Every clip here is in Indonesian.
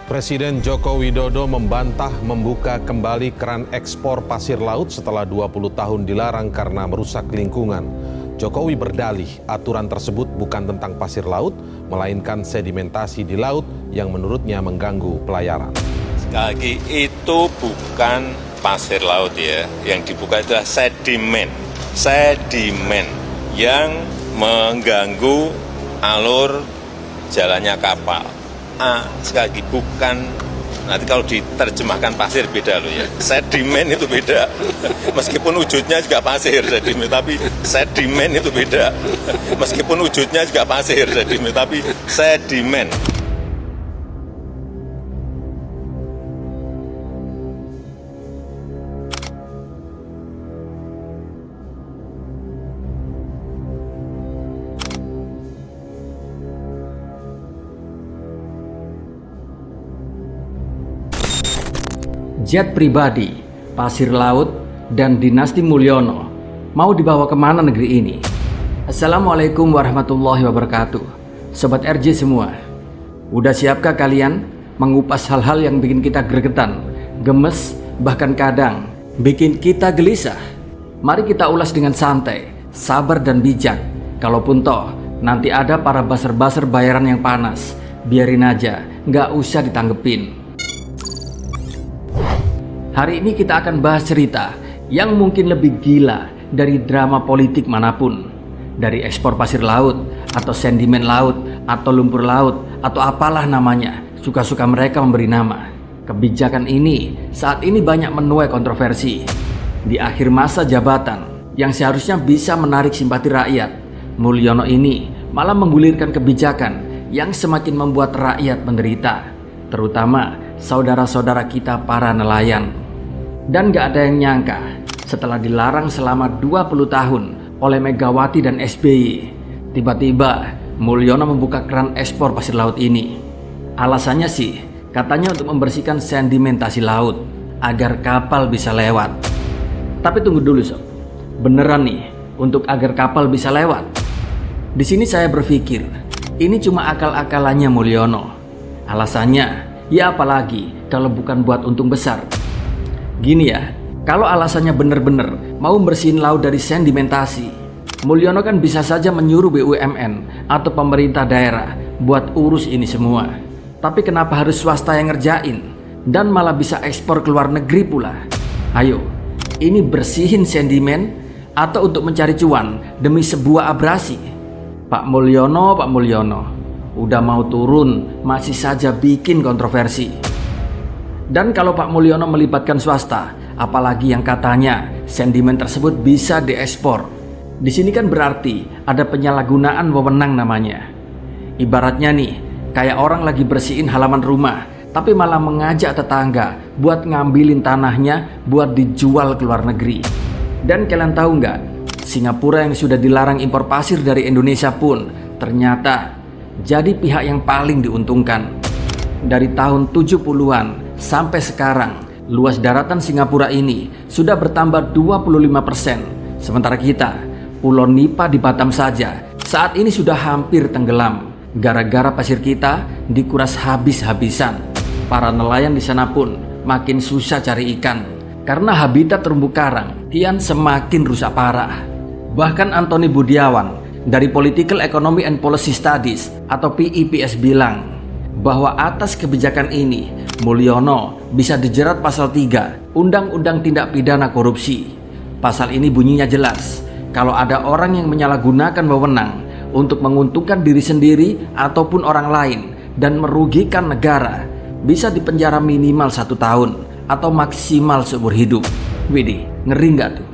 Presiden Joko Widodo membantah membuka kembali keran ekspor pasir laut setelah 20 tahun dilarang karena merusak lingkungan. Jokowi berdalih aturan tersebut bukan tentang pasir laut, melainkan sedimentasi di laut yang menurutnya mengganggu pelayaran. Sekali lagi, itu bukan pasir laut ya, yang dibuka adalah sedimen yang mengganggu alur jalannya kapal. Sekali lagi, bukan, nanti kalau diterjemahkan pasir beda loh ya, sedimen itu beda, meskipun wujudnya juga pasir sedimen, tapi sedimen itu beda, meskipun wujudnya juga pasir sedimen, tapi sedimen. Jet pribadi, pasir laut, dan dinasti Mulyono mau dibawa kemana negeri ini? Assalamualaikum warahmatullahi wabarakatuh. Sobat RJ semua, udah siapkah kalian mengupas hal-hal yang bikin kita gregetan, gemes, bahkan kadang bikin kita gelisah? Mari kita ulas dengan santai, sabar dan bijak. Kalaupun toh nanti ada para baser-baser bayaran yang panas, biarin aja, nggak usah ditanggepin. Hari ini kita akan bahas cerita yang mungkin lebih gila dari drama politik manapun. Dari ekspor pasir laut, atau sedimen laut, atau lumpur laut, atau apalah namanya, suka-suka mereka memberi nama. Kebijakan ini saat ini banyak menuai kontroversi. Di akhir masa jabatan yang seharusnya bisa menarik simpati rakyat, Mulyono ini malah menggulirkan kebijakan yang semakin membuat rakyat menderita, terutama saudara-saudara kita para nelayan. Dan gak ada yang nyangka, setelah dilarang selama 20 tahun oleh Megawati dan SBY, tiba-tiba Mulyono membuka keran ekspor pasir laut ini. Alasannya sih, katanya untuk membersihkan sedimentasi laut, agar kapal bisa lewat. Tapi tunggu dulu sob, beneran nih untuk agar kapal bisa lewat? Di sini saya berpikir, ini cuma akal-akalannya Mulyono. Alasannya, ya apalagi kalau bukan buat untung besar. Gini ya, kalau alasannya bener-bener mau bersihin laut dari sedimentasi, Mulyono kan bisa saja menyuruh BUMN atau pemerintah daerah buat urus ini semua. Tapi kenapa harus swasta yang ngerjain dan malah bisa ekspor ke luar negeri pula? Ayo, ini bersihin sedimen atau untuk mencari cuan demi sebuah abrasi? Pak Mulyono, udah mau turun masih saja bikin kontroversi. Dan kalau Pak Mulyono melibatkan swasta, apalagi yang katanya sedimen tersebut bisa diekspor, di sini kan berarti ada penyalahgunaan wewenang namanya. Ibaratnya nih, kayak orang lagi bersihin halaman rumah, tapi malah mengajak tetangga buat ngambilin tanahnya buat dijual ke luar negeri. Dan kalian tahu nggak, Singapura yang sudah dilarang impor pasir dari Indonesia pun ternyata jadi pihak yang paling diuntungkan. Dari tahun 70-an sampai sekarang, luas daratan Singapura ini sudah bertambah 25%. Sementara kita, Pulau Nipa di Batam saja saat ini sudah hampir tenggelam gara-gara pasir kita dikuras habis-habisan. Para nelayan di sana pun makin susah cari ikan karena habitat terumbu karang kian semakin rusak parah. Bahkan Antoni Budiawan dari Political Economy and Policy Studies atau PEPS bilang bahwa atas kebijakan ini Mulyono bisa dijerat pasal 3 Undang-Undang Tindak Pidana Korupsi. Pasal ini bunyinya jelas, kalau ada orang yang menyalahgunakan wewenang untuk menguntungkan diri sendiri ataupun orang lain dan merugikan negara, bisa dipenjara minimal 1 tahun atau maksimal seumur hidup. Widih, ngeri nggak tuh?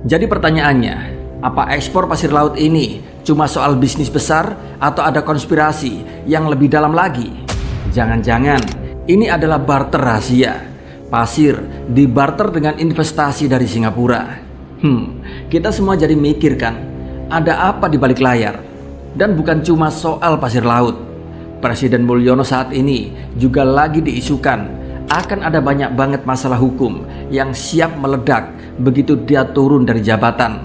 Jadi pertanyaannya, apa ekspor pasir laut ini cuma soal bisnis besar atau ada konspirasi yang lebih dalam lagi? Jangan-jangan ini adalah barter rahasia. Pasir dibarter dengan investasi dari Singapura. Kita semua jadi mikir kan, ada apa di balik layar? Dan bukan cuma soal pasir laut. Presiden Mulyono saat ini juga lagi diisukan akan ada banyak banget masalah hukum yang siap meledak begitu dia turun dari jabatan.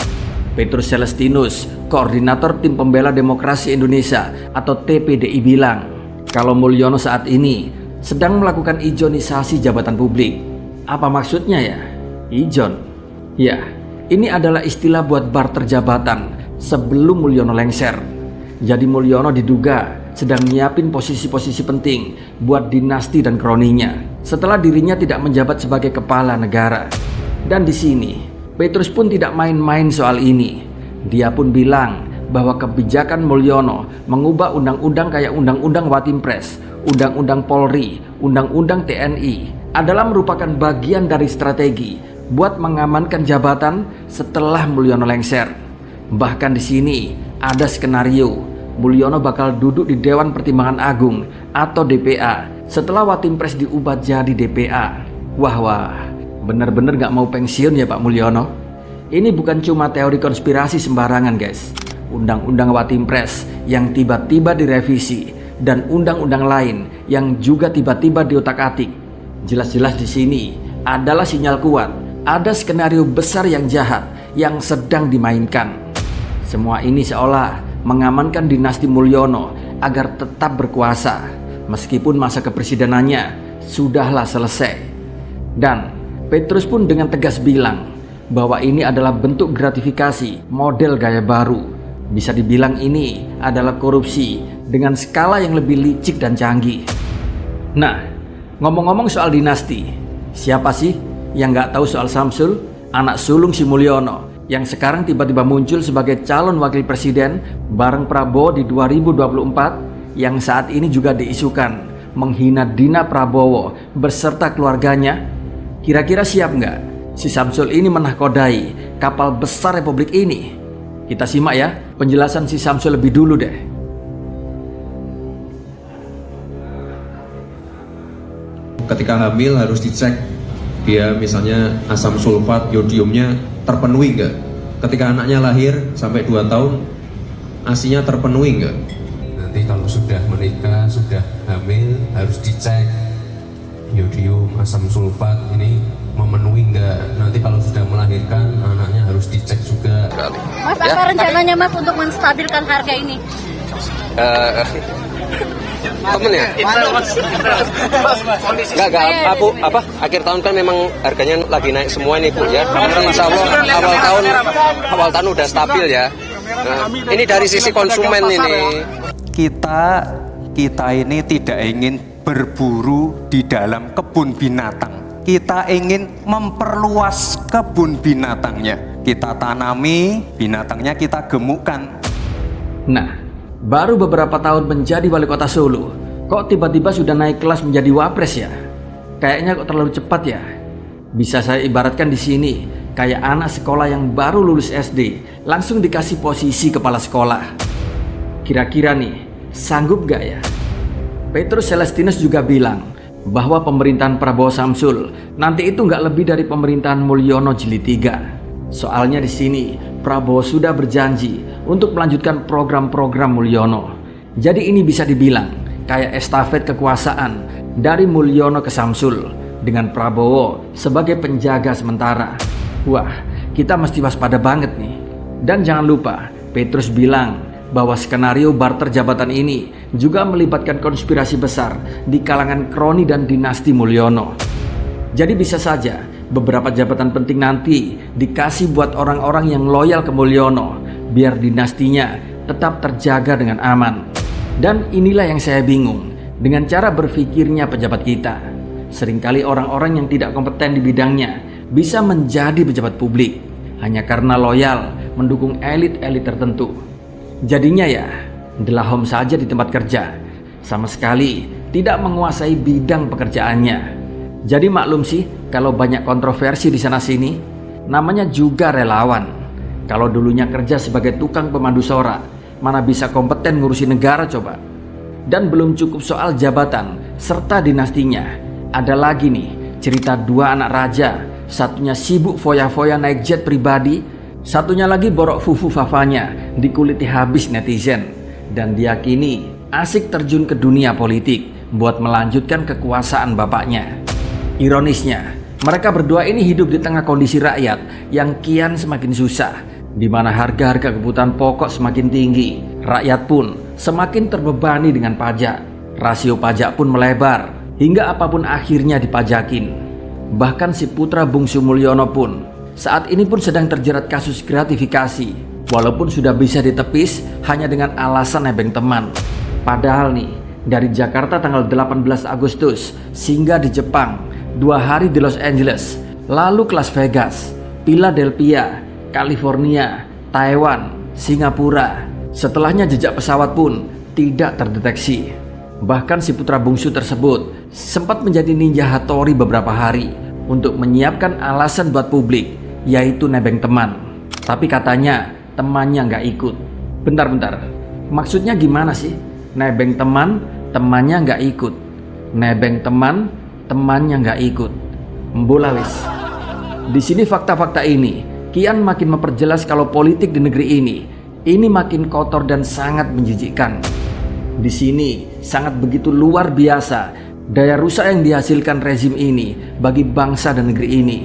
Petrus Celestinus, Koordinator Tim Pembela Demokrasi Indonesia atau TPDI bilang, kalau Mulyono saat ini sedang melakukan ijonisasi jabatan publik. Apa maksudnya ya? Ijon? Ya, ini adalah istilah buat barter jabatan sebelum Mulyono lengser. Jadi Mulyono diduga sedang nyiapin posisi-posisi penting buat dinasti dan kroninya setelah dirinya tidak menjabat sebagai kepala negara. Dan di sini Petrus pun tidak main-main soal ini. Dia pun bilang bahwa kebijakan Mulyono mengubah undang-undang kayak undang-undang Watimpres, undang-undang Polri, undang-undang TNI adalah merupakan bagian dari strategi buat mengamankan jabatan setelah Mulyono lengser. Bahkan di sini ada skenario Mulyono bakal duduk di Dewan Pertimbangan Agung atau DPA setelah Watimpres diubah jadi DPA. Wah, bener-bener gak mau pensiun ya Pak Mulyono. Ini bukan cuma teori konspirasi sembarangan guys. Undang-undang Watimpres yang tiba-tiba direvisi dan undang-undang lain yang juga tiba-tiba diotak-atik. Jelas-jelas di sini adalah sinyal kuat. Ada skenario besar yang jahat yang sedang dimainkan. Semua ini seolah mengamankan dinasti Mulyono agar tetap berkuasa meskipun masa kepresidenannya sudahlah selesai. Dan Petrus pun dengan tegas bilang bahwa ini adalah bentuk gratifikasi model gaya baru. Bisa dibilang ini adalah korupsi dengan skala yang lebih licik dan canggih. Nah, ngomong-ngomong soal dinasti, siapa sih yang gak tahu soal Samsul, anak sulung si Mulyono, yang sekarang tiba-tiba muncul sebagai calon wakil presiden bareng Prabowo di 2024, yang saat ini juga diisukan menghina Dina Prabowo beserta keluarganya. Kira-kira siap nggak si Samsul ini menahkodai kapal besar Republik ini? Kita simak ya penjelasan si Samsul lebih dulu deh. Ketika hamil harus dicek dia misalnya asam sulfat, yodiumnya terpenuhi nggak? Ketika anaknya lahir sampai 2 tahun ASI-nya terpenuhi nggak? Nanti kalau sudah menikah, sudah hamil harus dicek yodium, asam sulfat ini memenuhi nggak? Nanti kalau sudah melahirkan anaknya harus dicek juga. Mas, apa rencananya Mas untuk menstabilkan harga ini? Temen ya? Enggak, apa akhir tahun kan memang harganya lagi naik semua ini Bu ya. Insya Allah awal tahun udah stabil ya. Nah, ini dari sisi konsumen ini. Kita ini tidak ingin berburu di dalam kebun binatang. Kita ingin memperluas kebun binatangnya. Kita tanami, binatangnya kita gemukkan. Nah, baru beberapa tahun menjadi wali kota Solo, kok tiba-tiba sudah naik kelas menjadi wapres ya? Kayaknya kok terlalu cepat ya? Bisa saya ibaratkan di sini kayak anak sekolah yang baru lulus SD langsung dikasih posisi kepala sekolah. Kira-kira nih, sanggup gak ya? Petrus Celestinus juga bilang bahwa pemerintahan Prabowo Samsul nanti itu gak lebih dari pemerintahan Mulyono Jilid 3. Soalnya di sini Prabowo sudah berjanji untuk melanjutkan program-program Mulyono. Jadi ini bisa dibilang kayak estafet kekuasaan dari Mulyono ke Samsul dengan Prabowo sebagai penjaga sementara. Wah, kita mesti waspada banget nih. Dan jangan lupa, Petrus bilang bahwa skenario barter jabatan ini juga melibatkan konspirasi besar di kalangan kroni dan dinasti Mulyono. Jadi bisa saja beberapa jabatan penting nanti dikasih buat orang-orang yang loyal ke Mulyono biar dinastinya tetap terjaga dengan aman. Dan inilah yang saya bingung dengan cara berpikirnya pejabat kita. Seringkali orang-orang yang tidak kompeten di bidangnya bisa menjadi pejabat publik hanya karena loyal mendukung elit-elit tertentu. Jadinya ya delahom saja di tempat kerja, sama sekali tidak menguasai bidang pekerjaannya. Jadi maklum sih kalau banyak kontroversi di sana sini. Namanya juga relawan. Kalau dulunya kerja sebagai tukang pemandu sorak, mana bisa kompeten ngurusi negara coba. Dan belum cukup soal jabatan serta dinastinya, ada lagi nih cerita 2 anak raja. Satunya sibuk foya-foya naik jet pribadi, satunya lagi borok fufu fafanya dikuliti habis netizen. Dan diyakini asik terjun ke dunia politik buat melanjutkan kekuasaan bapaknya. Ironisnya, mereka berdua ini hidup di tengah kondisi rakyat yang kian semakin susah, di mana harga-harga kebutuhan pokok semakin tinggi. Rakyat pun semakin terbebani dengan pajak. Rasio pajak pun melebar. hingga apapun akhirnya dipajakin. Bahkan si putra bungsu Mulyono pun saat ini pun sedang terjerat kasus gratifikasi, walaupun sudah bisa ditepis hanya dengan alasan nebeng teman. Padahal nih, dari Jakarta tanggal 18 Agustus singgah di Jepang, 2 hari di Los Angeles, lalu ke Las Vegas, Philadelphia, California, Taiwan, Singapura. Setelahnya jejak pesawat pun tidak terdeteksi. Bahkan si putra bungsu tersebut sempat menjadi ninja Hattori beberapa hari untuk menyiapkan alasan buat publik, yaitu nebeng teman. Tapi katanya temannya nggak ikut. Bentar, maksudnya gimana sih? Nebeng teman, temannya nggak ikut. Nebeng teman, temannya nggak ikut. Mbola wis. Di sini fakta-fakta ini kian makin memperjelas kalau politik di negeri ini makin kotor dan sangat menjijikkan. Di sini sangat begitu luar biasa daya rusak yang dihasilkan rezim ini bagi bangsa dan negeri ini.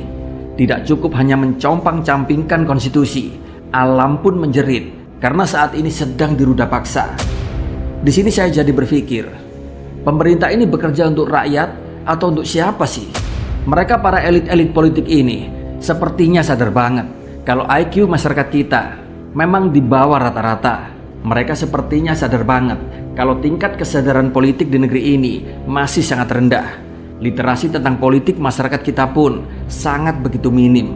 Tidak cukup hanya mencompang-campingkan konstitusi, alam pun menjerit karena saat ini sedang diruda paksa. Di sini saya jadi berpikir, pemerintah ini bekerja untuk rakyat atau untuk siapa sih? Mereka para elit-elit politik ini sepertinya sadar banget kalau IQ masyarakat kita memang di bawah rata-rata. Mereka sepertinya sadar banget kalau tingkat kesadaran politik di negeri ini masih sangat rendah. Literasi tentang politik masyarakat kita pun sangat begitu minim.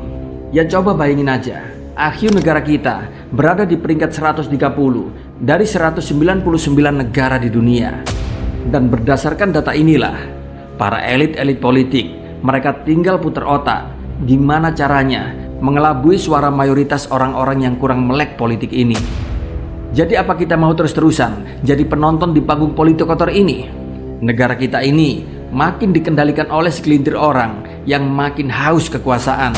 Ya coba bayangin aja, IQ negara kita berada di peringkat 130 dari 199 negara di dunia. Dan berdasarkan data inilah, para elit-elit politik, mereka tinggal putar otak gimana caranya mengelabui suara mayoritas orang-orang yang kurang melek politik ini. Jadi apa kita mau terus-terusan jadi penonton di panggung politik kotor ini? Negara kita ini makin dikendalikan oleh segelintir orang yang makin haus kekuasaan.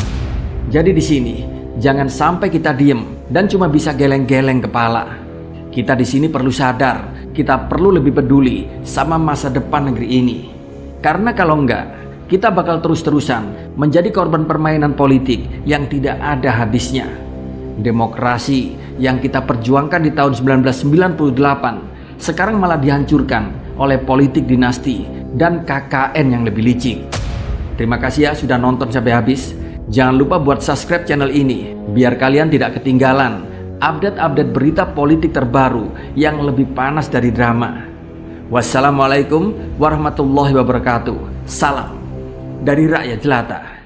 Jadi di sini jangan sampai kita diem dan cuma bisa geleng-geleng kepala. Kita di sini perlu sadar, kita perlu lebih peduli sama masa depan negeri ini. Karena kalau enggak, kita bakal terus-terusan menjadi korban permainan politik yang tidak ada habisnya. Demokrasi yang kita perjuangkan di tahun 1998 sekarang malah dihancurkan oleh politik dinasti dan KKN yang lebih licik. Terima kasih ya sudah nonton sampai habis. Jangan lupa buat subscribe channel ini biar kalian tidak ketinggalan update-update berita politik terbaru yang lebih panas dari drama. Wassalamualaikum warahmatullahi wabarakatuh. Salam dari rakyat jelata.